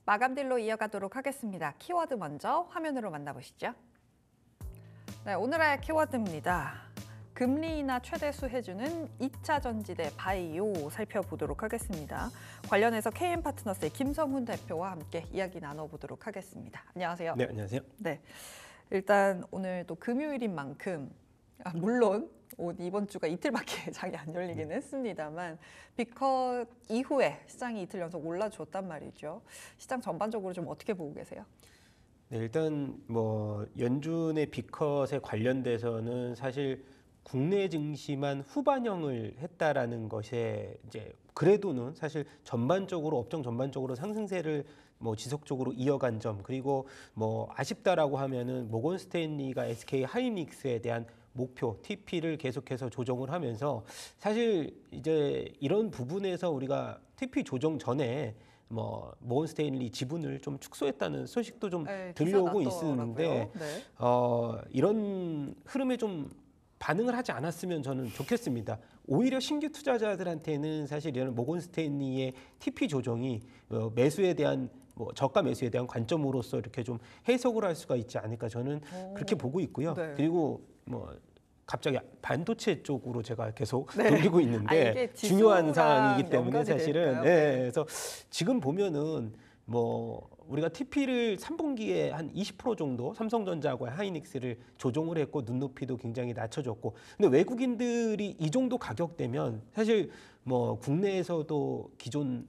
마감딜로 이어가도록 하겠습니다. 키워드 먼저 화면으로 만나보시죠. 네, 오늘의 키워드입니다. 금리 인하 최대수 해주는 2차 전지대 바이오 살펴보도록 하겠습니다. 관련해서 KM파트너스의 김성훈 대표와 함께 이야기 나눠보도록 하겠습니다. 안녕하세요. 네, 안녕하세요. 네, 일단 오늘 또 금요일인 만큼 물론 이번 주가 이틀밖에 장이 안 열리기는 했습니다만 빅컷 이후에 시장이 이틀 연속 올라줬단 말이죠. 시장 전반적으로 좀 어떻게 보고 계세요? 네, 일단 뭐 연준의 빅컷에 관련돼서는 사실 국내 증시만 후반영을 했다라는 것에 이제 그래도는 사실 전반적으로 업종 전반적으로 상승세를 뭐 지속적으로 이어간 점, 그리고 뭐 아쉽다라고 하면은 모건 스탠리가 SK 하이닉스에 대한 목표 TP를 계속해서 조정을 하면서 사실 이제 이런 부분에서 우리가 TP 조정 전에 뭐 모건 스탠리 지분을 좀 축소했다는 소식도 좀 들려오고 있는데 네. 이런 흐름에 좀 반응을 하지 않았으면 저는 좋겠습니다. 오히려 신규 투자자들한테는 사실 이런 모건 스탠리의 TP 조정이 매수에 대한 뭐 저가 매수에 대한 관점으로서 이렇게 좀 해석을 할 수가 있지 않을까, 저는 그렇게 보고 있고요. 네. 그리고 뭐 갑자기 반도체 쪽으로 제가 계속 돌리고 있는데 이게 중요한 상황이기 때문에 네. 사실은 그래서 지금 보면은 뭐 우리가 TP를 3분기에 한 20% 정도 삼성전자하고 하이닉스를 조정을 했고 눈높이도 굉장히 낮춰졌고, 근데 외국인들이 이 정도 가격대면 사실 뭐 국내에서도 기존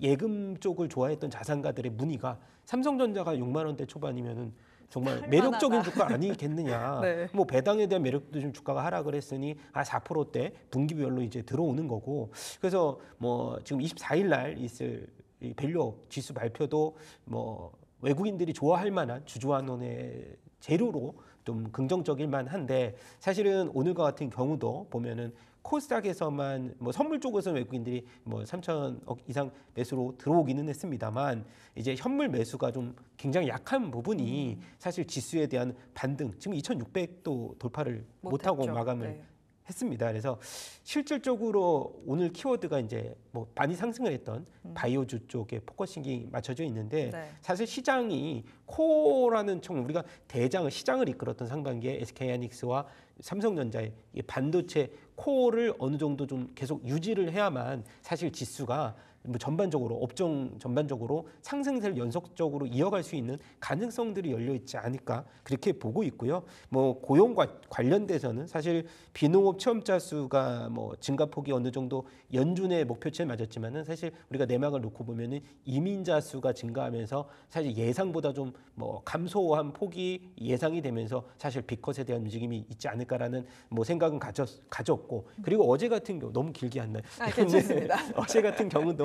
예금 쪽을 좋아했던 자산가들의 문의가 삼성전자가 6만 원대 초반이면은 정말 매력적인 주가 아니겠느냐. 네. 뭐 배당에 대한 매력도 좀 주가가 하락을 했으니 4%대 분기별로 이제 들어오는 거고. 그래서 뭐 지금 24일 날 있을 이 밸류업 지수 발표도 뭐 외국인들이 좋아할 만한 주주환원의 재료로 좀 긍정적일 만한데, 사실은 오늘과 같은 경우도 보면은 코스닥에서만 뭐 선물 쪽에서 외국인들이 뭐 3천억 이상 매수로 들어오기는 했습니다만, 이제 현물 매수가 좀 굉장히 약한 부분이 사실 지수에 대한 반등, 지금 2,600도 돌파를 못하고 마감을 했습니다. 그래서 실질적으로 오늘 키워드가 이제 뭐 많이 상승을 했던 바이오주 쪽에 포커싱이 맞춰져 있는데, 사실 시장이 코어라는 총 우리가 대장을 시장을 이끌었던 상반기에 SK하이닉스와 삼성전자의 반도체 코어를 어느 정도 좀 계속 유지를 해야만 사실 지수가 뭐 전반적으로 업종 전반적으로 상승세를 연속적으로 이어갈 수 있는 가능성들이 열려 있지 않을까, 그렇게 보고 있고요. 뭐 고용과 관련돼서는 사실 비농업 체험자 수가 뭐 증가폭이 어느 정도 연준의 목표치에 맞았지만은 사실 우리가 내막을 놓고 보면은 이민자 수가 증가하면서 사실 예상보다 좀 뭐 감소한 폭이 예상이 되면서 사실 빅컷에 대한 움직임이 있지 않을까라는 뭐 생각은 가졌고, 그리고 어제 같은 경우 너무 길게 안 나요. 괜찮습니다. 어제 같은 경우도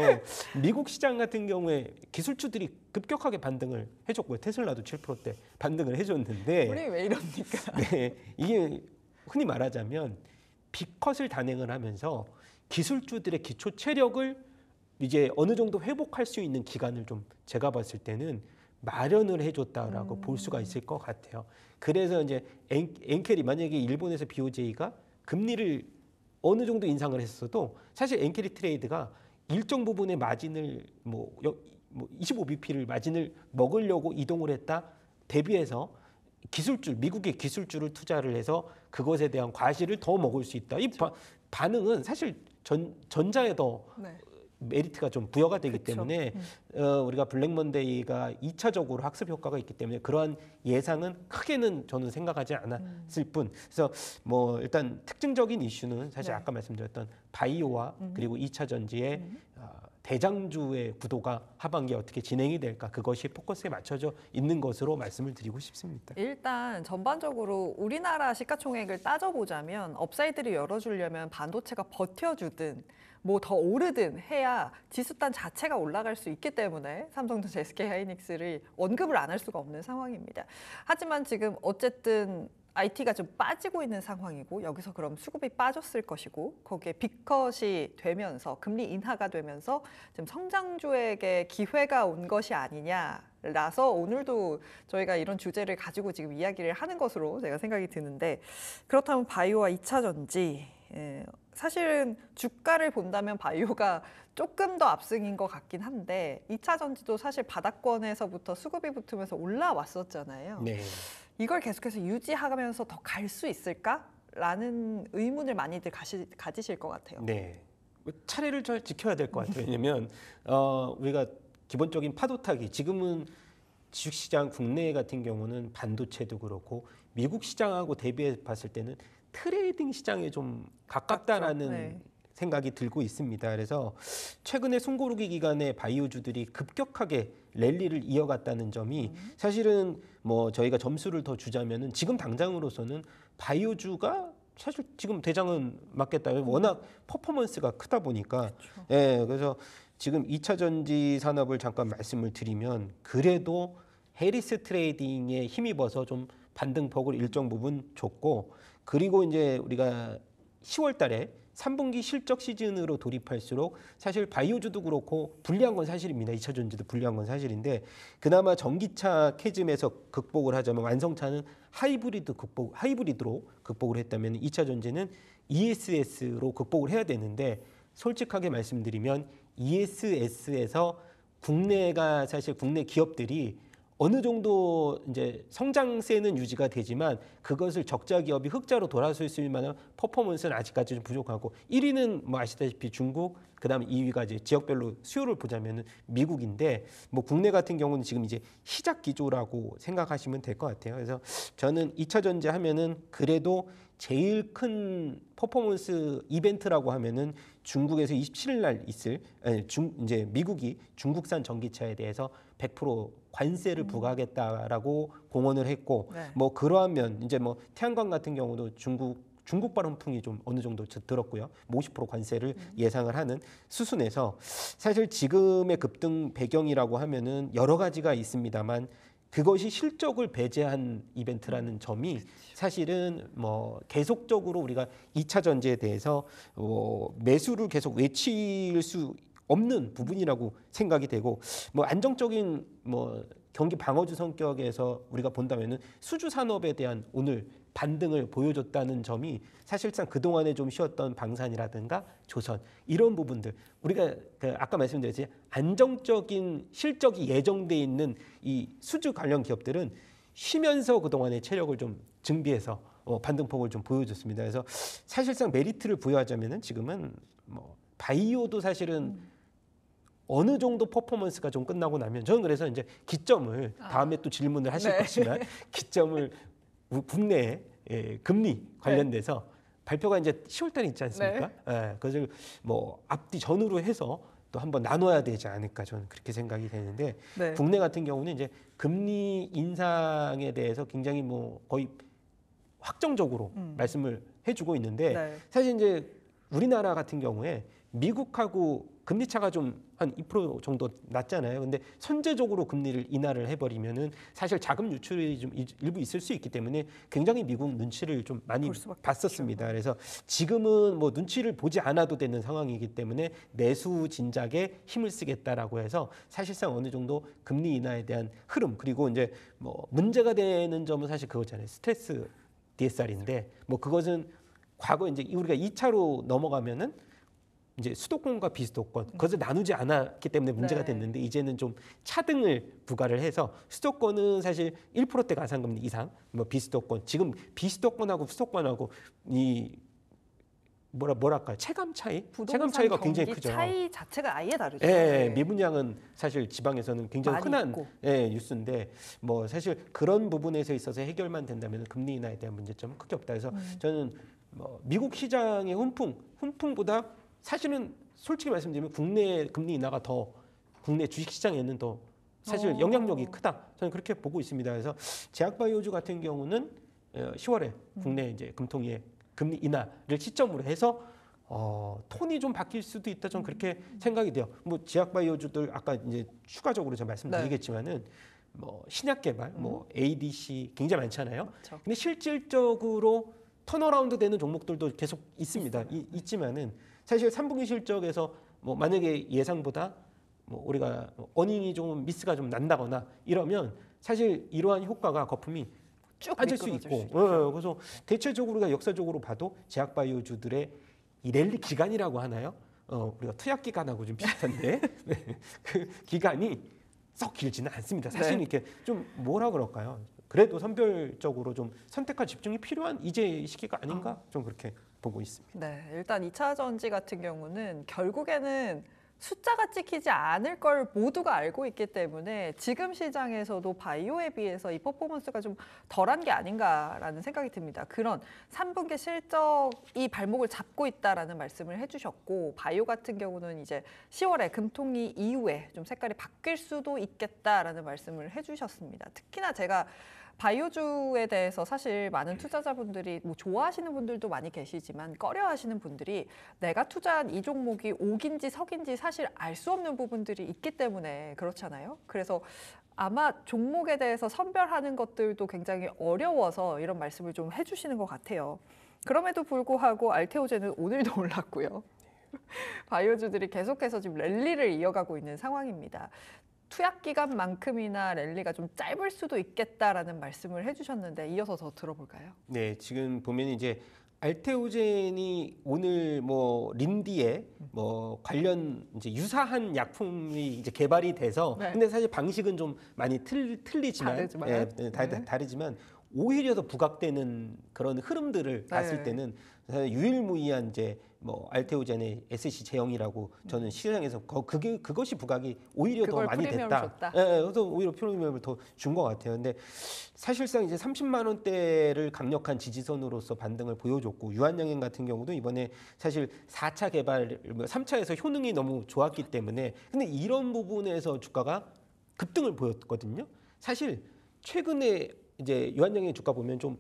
미국 시장 같은 경우에 기술주들이 급격하게 반등을 해줬고요. 테슬라도 7%대 반등을 해줬는데, 우리 왜 이럽니까? 네, 이게 흔히 말하자면 빅컷을 단행을 하면서 기술주들의 기초 체력을 이제 어느 정도 회복할 수 있는 기간을 좀 제가 봤을 때는 마련을 해줬다라고 볼 수가 있을 것 같아요. 그래서 이제 엔켈이 만약에 일본에서 BOJ가 금리를 어느 정도 인상을 했어도 사실 엔캐리 트레이드가 일정 부분의 마진을 뭐 25bp를 마진을 먹으려고 이동을 했다 대비해서 기술주, 미국의 기술주를 투자를 해서 그것에 대한 과실을 더 먹을 수 있다. 이 반응은 사실 전자에 더 메리트가 좀 부여가 되기 때문에 우리가 블랙 먼데이가 2차적으로 학습 효과가 있기 때문에 그러한 예상은 크게는 저는 생각하지 않았을 뿐. 그래서 뭐 일단 특징적인 이슈는 사실 아까 말씀드렸던 바이오와 그리고 2차 전지의 대장주의 구도가 하반기에 어떻게 진행이 될까, 그것이 포커스에 맞춰져 있는 것으로 말씀을 드리고 싶습니다. 일단 전반적으로 우리나라 시가총액을 따져보자면 업사이드를 열어주려면 반도체가 버텨주든 뭐 더 오르든 해야 지수단 자체가 올라갈 수 있기 때문에 삼성전자, SK하이닉스를 언급을 안 할 수가 없는 상황입니다. 하지만 지금 어쨌든 IT가 좀 빠지고 있는 상황이고, 여기서 그럼 수급이 빠졌을 것이고, 거기에 빅컷이 되면서 금리 인하가 되면서 지금 성장주에게 기회가 온 것이 아니냐라서 오늘도 저희가 이런 주제를 가지고 지금 이야기를 하는 것으로 제가 생각이 드는데, 그렇다면 바이오와 2차 전지 사실은 주가를 본다면 바이오가 조금 더 압승인 것 같긴 한데 2차 전지도 사실 바닥권에서부터 수급이 붙으면서 올라왔었잖아요. 네. 이걸 계속해서 유지하면서 더 갈 수 있을까라는 의문을 많이들 가지실 것 같아요. 네. 차례를 잘 지켜야 될 것 같아요. 왜냐면 우리가 기본적인 파도 타기 지금은 주식시장 국내 같은 경우는 반도체도 그렇고 미국 시장하고 대비해 봤을 때는 트레이딩 시장에 좀 가깝다라는 네. 생각이 들고 있습니다. 그래서 최근에 숨고르기 기간에 바이오주들이 급격하게 랠리를 이어갔다는 점이 사실은 뭐 저희가 점수를 더 주자면은 지금 당장으로서는 바이오주가 사실 지금 대장은 맞겠다. 워낙 퍼포먼스가 크다 보니까 예, 그래서 지금 2차 전지 산업을 잠깐 말씀을 드리면 그래도 해리스 트레이딩에 힘입어서 좀 반등폭을 일정 부분 줬고 그리고 이제 우리가 10월 달에 3분기 실적 시즌으로 돌입할수록 사실 바이오주도 그렇고 불리한 건 사실입니다. 2차 전지도 불리한 건 사실인데 그나마 전기차 캐즘에서 극복을 하자면 완성차는 하이브리드로 극복을 했다면 2차 전지는 ESS로 극복을 해야 되는데 솔직하게 말씀드리면 ESS에서 국내가 사실 국내 기업들이 어느 정도 이제 성장세는 유지가 되지만 그것을 적자 기업이 흑자로 돌아설 수 있을 만한 퍼포먼스는 아직까지 좀 부족하고 1위는 뭐 아시다시피 중국, 그다음에 2위가 이제 지역별로 수요를 보자면은 미국인데 뭐 국내 같은 경우는 지금 이제 시작 기조라고 생각하시면 될 것 같아요. 그래서 저는 2차 전지 하면은 그래도 제일 큰 퍼포먼스 이벤트라고 하면은 중국에서 27일 날 있을 이제 미국이 중국산 전기차에 대해서 100% 관세를 부과하겠다라고 공언을 했고 네. 뭐 그러하면 이제 뭐 태양광 같은 경우도 중국발 훈풍이 좀 어느 정도 들었고요. 50% 관세를 예상을 하는 수순에서 사실 지금의 급등 배경이라고 하면은 여러 가지가 있습니다만 그것이 실적을 배제한 이벤트라는 점이 사실은 뭐 계속적으로 우리가 2차 전지에 대해서 매수를 계속 외칠 수 없는 부분이라고 생각이 되고 뭐 안정적인 뭐 경기 방어주 성격에서 우리가 본다면은 수주 산업에 대한 오늘 반등을 보여줬다는 점이 사실상 그동안에 좀 쉬었던 방산이라든가 조선 이런 부분들 우리가 아까 말씀드렸지 안정적인 실적이 예정돼 있는 이 수주 관련 기업들은 쉬면서 그동안의 체력을 좀 증비해서 반등폭을 좀 보여줬습니다. 그래서 사실상 메리트를 부여하자면은 지금은 뭐 바이오도 사실은 어느 정도 퍼포먼스가 좀 끝나고 나면 저는 그래서 이제 기점을 다음에 또 질문을 하실 네. 것이지만 기점을 국내 금리 관련돼서 발표가 이제 10월 달에 있지 않습니까? 그것을 뭐 앞뒤 전후로 해서 또 한번 나눠야 되지 않을까 저는 그렇게 생각이 되는데 네. 국내 같은 경우는 이제 금리 인상에 대해서 굉장히 뭐 거의 확정적으로 말씀을 해주고 있는데 네. 사실 이제 우리나라 같은 경우에 미국하고 금리 차가 좀 한 2% 정도 낮잖아요. 근데 선제적으로 금리를 인하를 해버리면은 사실 자금 유출이 좀 일부 있을 수 있기 때문에 굉장히 미국 눈치를 좀 많이 볼 수밖에 봤었습니다. 그래서 지금은 뭐 눈치를 보지 않아도 되는 상황이기 때문에 내수 진작에 힘을 쓰겠다라고 해서 사실상 어느 정도 금리 인하에 대한 흐름 그리고 이제 뭐 문제가 되는 점은 사실 그거잖아요. 스트레스 DSR인데 뭐 그것은 과거 이제 우리가 2차로 넘어가면은 이제 수도권과 비수도권 그것을 나누지 않았기 때문에 문제가 네. 됐는데 이제는 좀 차등을 부과를 해서 수도권은 사실 1%대 가산금리 이상 뭐 비수도권 지금 비수도권하고 수도권하고 이 뭐랄까 체감 차이가 굉장히 크죠. 차이 자체가 아예 다르죠. 예, 미분양은 사실 지방에서는 굉장히 많이 흔한 있고. 뉴스인데 뭐 사실 그런 부분에서 있어서 해결만 된다면 금리 인하에 대한 문제점은 크게 없다. 그래서 저는 뭐 미국 시장의 훈풍보다 사실은 솔직히 말씀드리면 국내 금리 인하가 더 국내 주식 시장에는 더 사실 영향력이 크다. 저는 그렇게 보고 있습니다. 그래서 제약바이오주 같은 경우는 10월에 국내 이제 금통위의 금리 인하를 시점으로 해서 톤이 좀 바뀔 수도 있다. 저는 그렇게 생각이 돼요. 뭐 제약바이오주들 아까 이제 추가적으로 제가 말씀드리겠지만은 뭐 신약 개발, 뭐 ADC 굉장히 많잖아요. 그렇죠. 근데 실질적으로 턴어라운드 되는 종목들도 계속 있습니다. 있지만은 사실 3분기 실적에서 뭐 만약에 예상보다 뭐 우리가 어닝이 좀 미스가 좀 난다거나 이러면 사실 이러한 효과가 거품이 쭉 빠질 수 미끄러질 있고 수 있죠. 그래서 대체적으로 우리가 역사적으로 봐도 제약바이오주들의 이 랠리 기간이라고 하나요? 우리가 투약 기간하고 좀 비슷한데 네, 그 기간이 썩 길지는 않습니다. 사실 네. 이렇게 좀 뭐라 그럴까요? 그래도 선별적으로 좀 선택과 집중이 필요한 이제 시기가 아닌가 좀 그렇게 보고 있습니다. 네, 일단 2차 전지 같은 경우는 결국에는 숫자가 찍히지 않을 걸 모두가 알고 있기 때문에 지금 시장에서도 바이오에 비해서 이 퍼포먼스가 좀 덜한 게 아닌가라는 생각이 듭니다. 그런 3분기 실적이 발목을 잡고 있다라는 말씀을 해주셨고, 바이오 같은 경우는 이제 10월에 금통위 이후에 좀 색깔이 바뀔 수도 있겠다라는 말씀을 해주셨습니다. 특히나 제가 바이오주에 대해서 사실 많은 투자자분들이 뭐 좋아하시는 분들도 많이 계시지만 꺼려하시는 분들이 내가 투자한 이 종목이 옥인지 석인지 사실 알 수 없는 부분들이 있기 때문에 그렇잖아요. 그래서 아마 종목에 대해서 선별하는 것들도 굉장히 어려워서 이런 말씀을 좀 해주시는 것 같아요. 그럼에도 불구하고 알테오제는 오늘도 올랐고요. 바이오주들이 계속해서 지금 랠리를 이어가고 있는 상황입니다. 투약 기간만큼이나 랠리가 좀 짧을 수도 있겠다라는 말씀을 해주셨는데 이어서 더 들어볼까요? 네, 지금 보면 이제 알테오젠이 오늘 뭐 린디에 뭐 관련 이제 유사한 약품이 이제 개발이 돼서 네. 근데 사실 방식은 좀 많이 틀리지만 다르지만. 예, 다르지만 오히려 더 부각되는 그런 흐름들을 네. 봤을 때는 사실 유일무이한 이제 뭐 알테오젠의 SC 제형이라고 저는 시장에서 그것이 부각이 오히려 더 그걸 많이 프리미엄을 됐다. 줬다. 예, 그래서 오히려 프리미엄을 더 준 것 같아요. 근데 사실상 이제 30만 원대를 강력한 지지선으로서 반등을 보여줬고 유한양행 같은 경우도 이번에 사실 4차 개발, 3차에서 효능이 너무 좋았기 때문에 근데 이런 부분에서 주가가 급등을 보였거든요. 사실 최근에 이제 유한양행 주가 보면 좀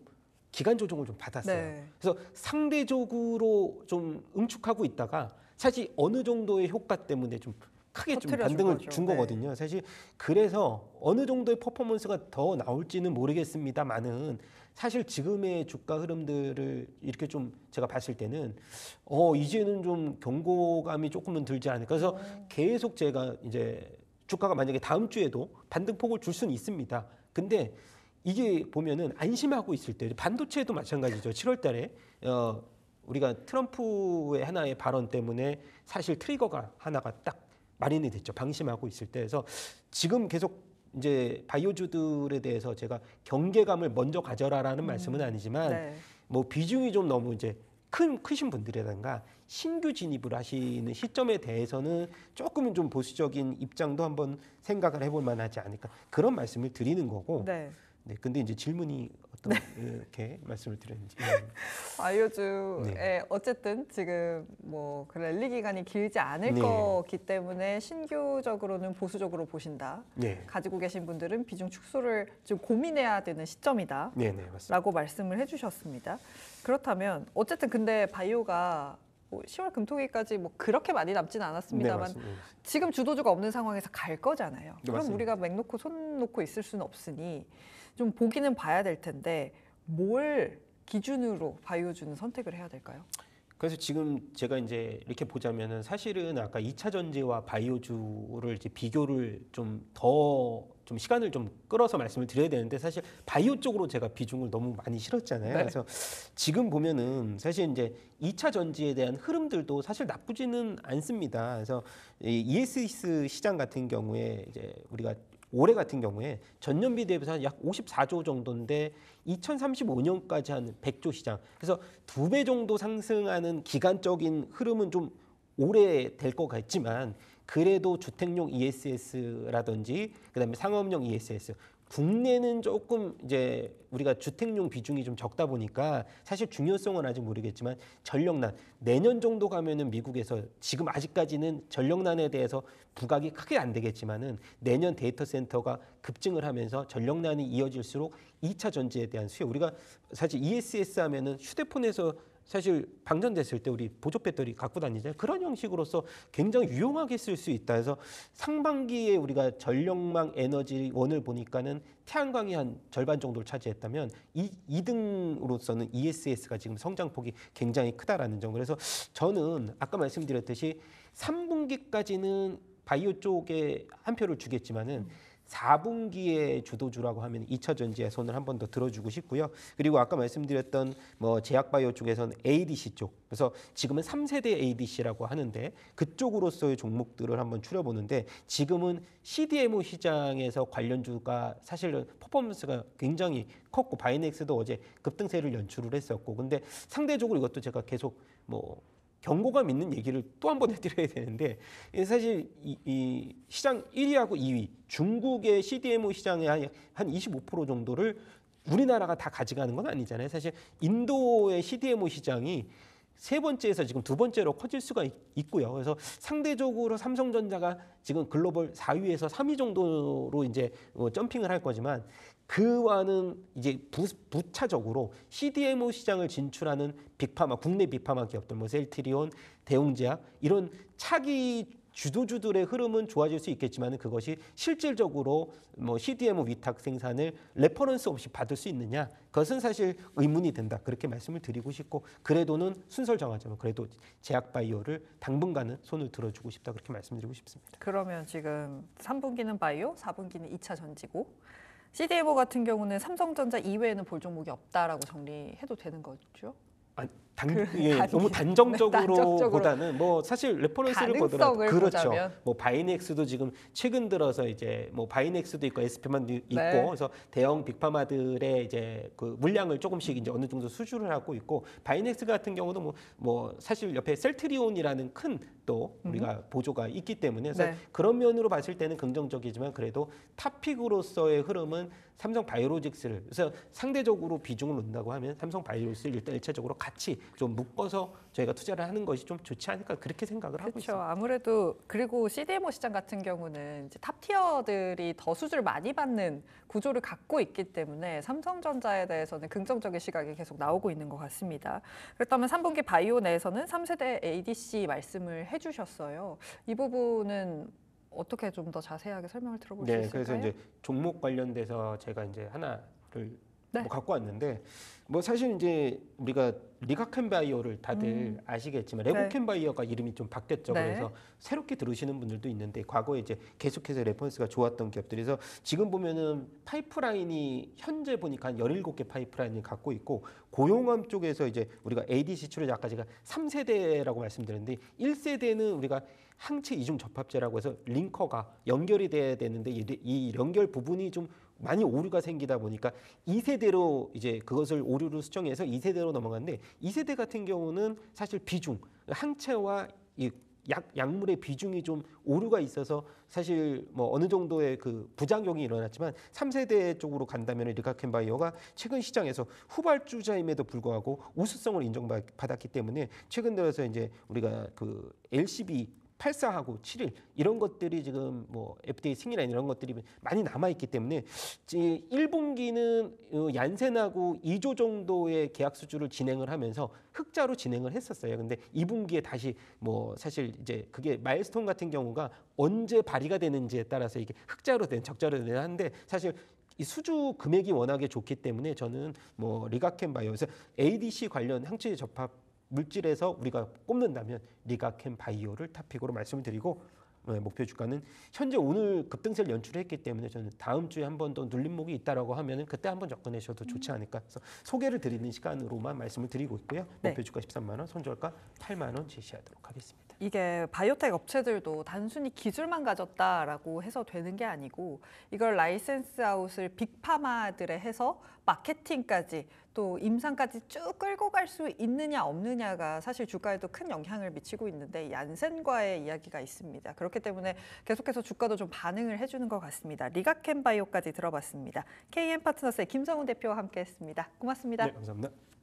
기간 조정을 좀 받았어요. 네. 그래서 상대적으로 좀 응축하고 있다가 사실 어느 정도의 효과 때문에 좀 크게 좀 터트려 준 반등을 거죠. 준 네. 거거든요. 사실 그래서 어느 정도의 퍼포먼스가 더 나올지는 모르겠습니다만은 사실 지금의 주가 흐름들을 이렇게 좀 제가 봤을 때는 이제는 좀 경고감이 조금은 들지 않을까. 그래서 계속 제가 이제 주가가 만약에 다음 주에도 반등폭을 줄 수는 있습니다. 근데 이게 보면은 안심하고 있을 때 반도체도 마찬가지죠. 7월 달에 우리가 트럼프의 하나의 발언 때문에 사실 트리거가 하나가 딱 마련이 됐죠. 방심하고 있을 때. 그래서 지금 계속 이제 바이오주들에 대해서 제가 경계감을 먼저 가져라라는 말씀은 아니지만 네. 뭐 비중이 좀 너무 이제 크신 분들이라든가 신규 진입을 하시는 시점에 대해서는 조금은 좀 보수적인 입장도 한번 생각을 해볼 만하지 않을까 그런 말씀을 드리는 거고. 네. 네, 근데 이제 질문이 어떤 이렇게 말씀을 드렸는지. 바이오주에 네. 어쨌든 지금 뭐 그 랠리 기간이 길지 않을 네. 거기 때문에 신규적으로는 보수적으로 보신다. 네, 가지고 계신 분들은 비중 축소를 좀 고민해야 되는 시점이다. 네, 네, 맞습니다. 라고 말씀을 해주셨습니다. 그렇다면 어쨌든 근데 바이오가 뭐 10월 금토기까지 뭐 그렇게 많이 남지는 네, 않았습니다만 맞습니다. 지금 주도주가 없는 상황에서 갈 거잖아요. 네, 그럼 맞습니다. 우리가 맥 놓고 손 놓고 있을 수는 없으니 좀 보기는 봐야 될 텐데 뭘 기준으로 바이오주는 선택을 해야 될까요? 그래서 지금 제가 이제 이렇게 보자면은 사실은 아까 2차 전지와 바이오주를 이제 비교를 좀 시간을 좀 끌어서 말씀을 드려야 되는데 사실 바이오 쪽으로 제가 비중을 너무 많이 실었잖아요. 네. 그래서 지금 보면은 사실 이제 2차 전지에 대한 흐름들도 사실 나쁘지는 않습니다. 그래서 이 ESS 시장 같은 경우에 이제 우리가 올해 같은 경우에 전년비 대비해서 약 54조 정도인데 2035년까지 한 100조 시장. 그래서 2배 정도 상승하는 기간적인 흐름은 좀 오래 될 것 같지만 그래도 주택용 ESS라든지 그다음에 상업용 ESS 국내는 조금 이제 우리가 주택용 비중이 좀 적다 보니까 사실 중요성은 아직 모르겠지만 전력난 내년 정도 가면은 미국에서 지금 아직까지는 전력난에 대해서 부각이 크게 안 되겠지만은 내년 데이터 센터가 급증을 하면서 전력난이 이어질수록 2차 전지에 대한 수요 우리가 사실 ESS 하면은 휴대폰에서 사실 방전됐을 때 우리 보조 배터리 갖고 다니잖아요. 그런 형식으로서 굉장히 유용하게 쓸 수 있다. 그래서 상반기에 우리가 전력망 에너지원을 보니까는 태양광이 한 절반 정도를 차지했다면 2등으로서는 ESS가 지금 성장폭이 굉장히 크다라는 점. 그래서 저는 아까 말씀드렸듯이 3분기까지는 바이오 쪽에 한 표를 주겠지만은 4분기의 주도주라고 하면 2차 전지에 손을 한 번 더 들어주고 싶고요. 그리고 아까 말씀드렸던 뭐 제약바이오 쪽에서는 ADC 쪽. 그래서 지금은 3세대 ADC라고 하는데 그쪽으로서의 종목들을 한번 추려보는데 지금은 CDMO 시장에서 관련주가 사실은 퍼포먼스가 굉장히 컸고 바이넥스도 어제 급등세를 연출을 했었고 근데 상대적으로 이것도 제가 계속 뭐 경고감 있는 얘기를 또 한 번 해드려야 되는데 사실 이 시장 1위하고 2위 중국의 CDMO 시장의 한 25% 정도를 우리나라가 다 가져가는 건 아니잖아요. 사실 인도의 CDMO 시장이 세 번째에서 지금 두 번째로 커질 수가 있고요. 그래서 상대적으로 삼성전자가 지금 글로벌 4위에서 3위 정도로 이제 점핑을 할 거지만 그와는 이제 부차적으로 CDMO 시장을 진출하는 빅파마, 국내 빅파마 기업들, 뭐 셀트리온, 대웅제약 이런 차기 주도주들의 흐름은 좋아질 수 있겠지만 그것이 실질적으로 뭐 CDMO 위탁 생산을 레퍼런스 없이 받을 수 있느냐 그것은 사실 의문이 된다 그렇게 말씀을 드리고 싶고 그래도는 순서를 정하자면 그래도 제약바이오를 당분간은 손을 들어주고 싶다 그렇게 말씀드리고 싶습니다. 그러면 지금 3분기는 바이오, 4분기는 2차 전지고 CDMO 같은 경우는 삼성전자 이외에는 볼 종목이 없다라고 정리해도 되는 거죠? 너무 단정적으로보다는 뭐 사실 레퍼런스를 보더라도 그렇죠. 보자면. 뭐 바이넥스도 지금 최근 들어서 이제 뭐 바이넥스도 있고 SP만 있고 네. 그래서 대형 빅파마들의 이제 그 물량을 조금씩 이제 어느 정도 수주를 하고 있고 바이넥스 같은 경우도 뭐 사실 옆에 셀트리온이라는 큰 또 우리가 보조가 있기 때문에 그래서 네. 그런 면으로 봤을 때는 긍정적이지만 그래도 탑픽으로서의 흐름은 삼성 바이오로직스를 그래서 상대적으로 비중을 놓는다고 하면 삼성 바이오로직스를 일단 일차적으로 같이 좀 묶어서 저희가 투자를 하는 것이 좀 좋지 않을까 그렇게 생각을 하고 그렇죠. 있습니다. 아무래도 그리고 CDMO 시장 같은 경우는 이제 탑티어들이 더 수주를 많이 받는 구조를 갖고 있기 때문에 삼성전자에 대해서는 긍정적인 시각이 계속 나오고 있는 것 같습니다. 그렇다면 3분기 바이오 내에서는 3세대 ADC 말씀을 해주셨어요. 이 부분은 어떻게 좀 더 자세하게 설명을 들어볼 수 네, 있을까요? 그래서 이제 종목 관련돼서 제가 이제 하나를 네. 뭐 갖고 왔는데 뭐 사실 이제 우리가 리가켄바이오를 다들 아시겠지만 레고켄바이오가 이름이 좀 바뀌었죠. 네. 그래서 새롭게 들으시는 분들도 있는데 과거에 이제 계속해서 레퍼런스가 좋았던 기업들에서 지금 보면은 파이프라인이 현재 보니까 한 17개 파이프라인을 갖고 있고 고용암 쪽에서 이제 우리가 ADC 치료제 아까 제가 3세대라고 말씀드렸는데 1세대는 우리가 항체 이중 접합제라고 해서 링커가 연결이 돼야 되는데 이 연결 부분이 좀 많이 오류가 생기다 보니까 2세대로 이제 그것을 오류를 수정해서 2세대로 넘어갔는데 2세대 같은 경우는 사실 비중, 항체와 이 약물의 비중이 좀 오류가 있어서 사실 뭐 어느 정도의 그 부작용이 일어났지만 3세대 쪽으로 간다면 리가켄바이오가 최근 시장에서 후발주자임에도 불구하고 우수성을 인정받았기 때문에 최근 들어서 이제 우리가 그 LCB 84하고 71 이런 것들이 지금 뭐 FDA 승인이나 이런 것들이 많이 남아 있기 때문에 1분기는 얀센하고 2조 정도의 계약 수주를 진행을 하면서 흑자로 진행을 했었어요. 근데 2분기에 다시 뭐 사실 이제 그게 마일스톤 같은 경우가 언제 발휘가 되는지에 따라서 이게 흑자로 된 적자로 되는 한데 사실 이 수주 금액이 워낙에 좋기 때문에 저는 뭐 리가켄바이오에서 ADC 관련 항체 접합 물질에서 우리가 꼽는다면 리가켄바이오를 탑픽으로 말씀을 드리고 목표 주가는 현재 오늘 급등세를 연출했기 때문에 저는 다음 주에 한 번 더 눌림목이 있다라고 하면은 그때 한번 접근하셔도 좋지 않을까. 그래서 소개를 드리는 시간으로만 말씀을 드리고 있고요. 네. 목표 주가 13만 원, 손절가 8만 원 제시하도록 하겠습니다. 이게 바이오텍 업체들도 단순히 기술만 가졌다라고 해서 되는 게 아니고 이걸 라이센스 아웃을 빅파마들에 해서 마케팅까지 또 임상까지 쭉 끌고 갈 수 있느냐 없느냐가 사실 주가에도 큰 영향을 미치고 있는데 얀센과의 이야기가 있습니다. 그렇기 때문에 계속해서 주가도 좀 반응을 해주는 것 같습니다. 리가켄바이오까지 들어봤습니다. KM 파트너스의 김성훈 대표와 함께했습니다. 고맙습니다. 네, 감사합니다.